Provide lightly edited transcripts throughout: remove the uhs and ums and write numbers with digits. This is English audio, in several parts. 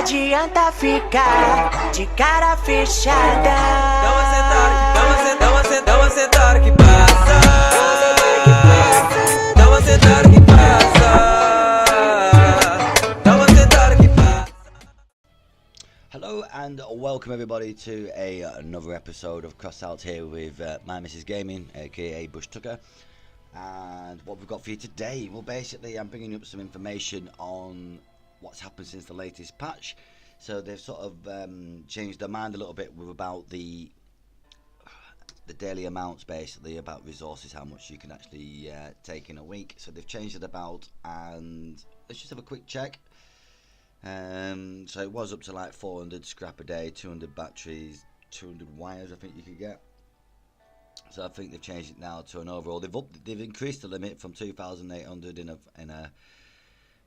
adianta ficar de cara fechada. Dá uma sentada que passa. Dá uma sentada que passa. Dá uma sentada que passa. Hello and welcome everybody to another episode of Crossout here with my Mrs. Gaming, aka Bushtucker. And what we've got for you today, well, basically I'm bringing up some information on what's happened since the latest patch. So they've sort of changed their mind a little bit with about the daily amounts, basically about resources, how much you can actually take in a week. So they've changed it about, and let's just have a quick check. So it was up to like 400 scrap a day, 200 batteries, 200 wires I think you could get. So I think they've changed it now to an overall. They've increased the limit from 2,800 in a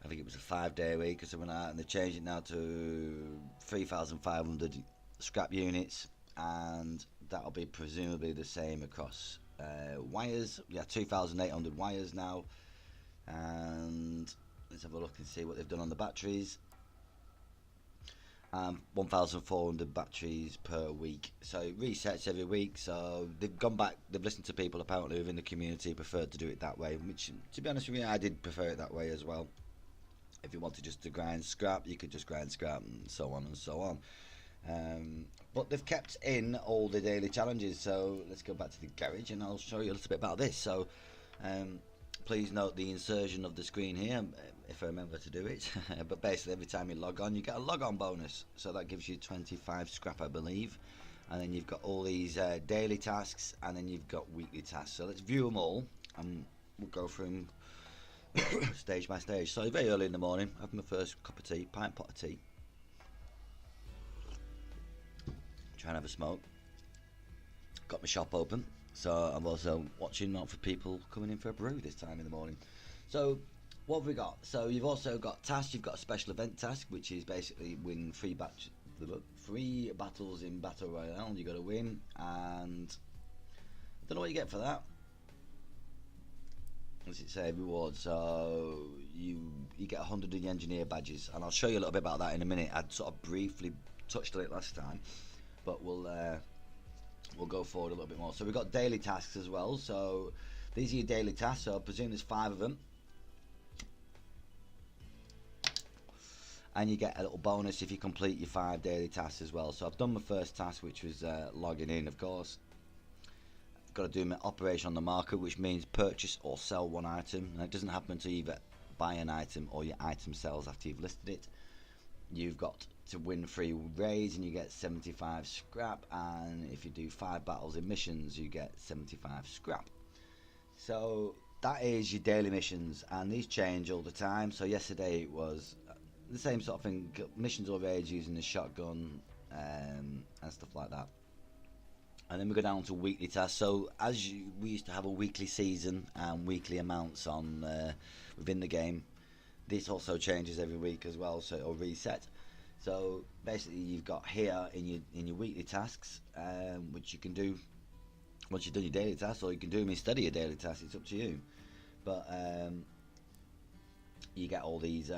I think it was a 5-day week or something like that, and they've changed it now to 3,500 scrap units, and that'll be presumably the same across wires. Yeah, 2,800 wires now, and let's have a look and see what they've done on the batteries. 1,400 batteries per week, so it resets every week. So they've gone back, they've listened to people apparently within the community, preferred to do it that way, which, to be honest with you, I did prefer it that way as well. If you wanted just to grind scrap, you could just grind scrap, and so on and so on. But they've kept in all the daily challenges, so let's go back to the garage and I'll show you a little bit about this. So please note the insertion of the screen here, if I remember to do it. But basically every time you log on, you get a log on bonus, so that gives you 25 scrap, I believe. And then you've got all these daily tasks, and then you've got weekly tasks. So let's view them all, and we'll go through them stage by stage. So very early in the morning, having my first cup of tea, pint pot of tea, trying to have a smoke. Got my shop open, so I'm also watching out for people coming in for a brew this time in the morning. So what have we got? So you've also got tasks. You've got a special event task, which is basically win 3 battles in Battle Royale. You got to win, and I don't know what you get for that. As it say, reward. So you get 100 of the engineer badges, and I'll show you a little bit about that in a minute. I sort of briefly touched on it last time, but we'll go forward a little bit more. So we've got daily tasks as well. So these are your daily tasks. So I presume there's 5 of them, and you get a little bonus if you complete your 5 daily tasks as well. So I've done my first task, which was logging in, of course. Got to do my operation on the market, which means purchase or sell 1 item, and it doesn't happen until you either buy an item or your item sells after you've listed it. You've got to win 3 raids and you get 75 scrap, and if you do 5 battles in missions you get 75 scrap. So that is your daily missions, and these change all the time. So yesterday it was the same sort of thing, missions or raids using the shotgun and stuff like that. And then we go down to weekly tasks. So we used to have a weekly season and weekly amounts on within the game. This also changes every week as well, so it'll reset. So basically you've got here in your weekly tasks, which you can do once you've done your daily tasks, or you can do them instead of your daily tasks, it's up to you. But you get all these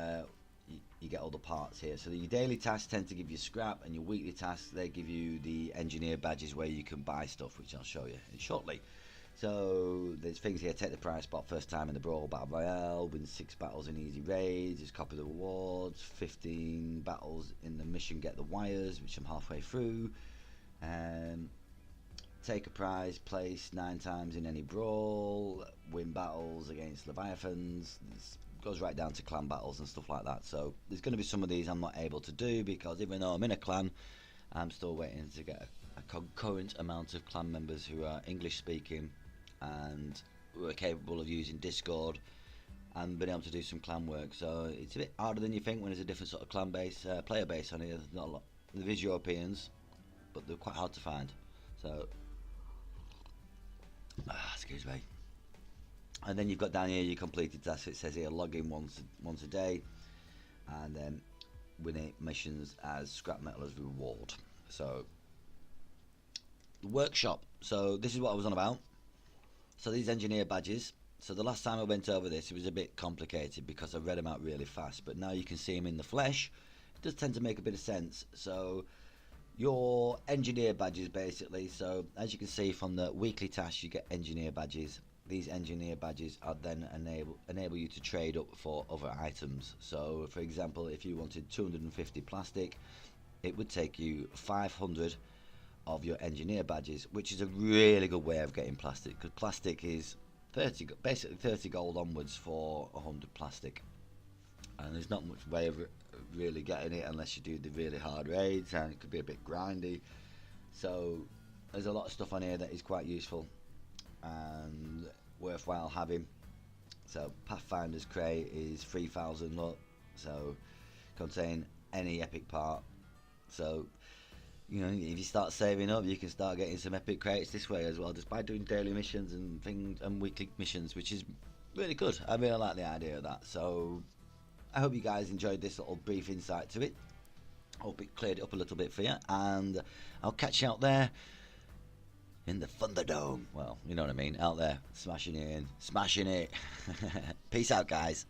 you get all the parts here. So your daily tasks tend to give you scrap, and your weekly tasks, they give you the engineer badges where you can buy stuff, which I'll show you shortly. So there's things here: take the prize spot first time in the Brawl Battle Royale, win 6 battles in easy raids, just copy the rewards, 15 battles in the mission, get the wires, which I'm halfway through, take a prize place 9 times in any brawl, win battles against Leviathans. Goes right down to clan battles and stuff like that. So there's going to be some of these I'm not able to do, because even though I'm in a clan, I'm still waiting to get a concurrent amount of clan members who are English speaking and who are capable of using Discord and being able to do some clan work. So it's a bit harder than you think when there's a different sort of clan base, player base on here. There's not a lot. There is Europeans, but they're quite hard to find. So excuse me. And then you've got down here your completed tasks. It says here log in once a day, and then win missions as scrap metal as reward. So the workshop. So this is what I was on about. So these engineer badges. So the last time I went over this, it was a bit complicated because I read them out really fast. But now you can see them in the flesh, does tend to make a bit of sense. So your engineer badges, basically. So as you can see from the weekly tasks, you get engineer badges. These engineer badges are then enable you to trade up for other items. So for example, if you wanted 250 plastic, it would take you 500 of your engineer badges, which is a really good way of getting plastic, because plastic is basically 30 gold onwards for 100 plastic, and there's not much way of really getting it unless you do the really hard raids, and it could be a bit grindy. So there's a lot of stuff on here that is quite useful and worthwhile having. So Pathfinder's crate is 3,000 lot, so contain any epic part. So you know, if you start saving up, you can start getting some epic crates this way as well, just by doing daily missions and things and weekly missions, which is really good. I really like the idea of that. So I hope you guys enjoyed this little brief insight to it. Hope it cleared it up a little bit for you, and I'll catch you out there in the Thunderdome. Well, you know what I mean, out there smashing it in, smashing it. Peace out, guys.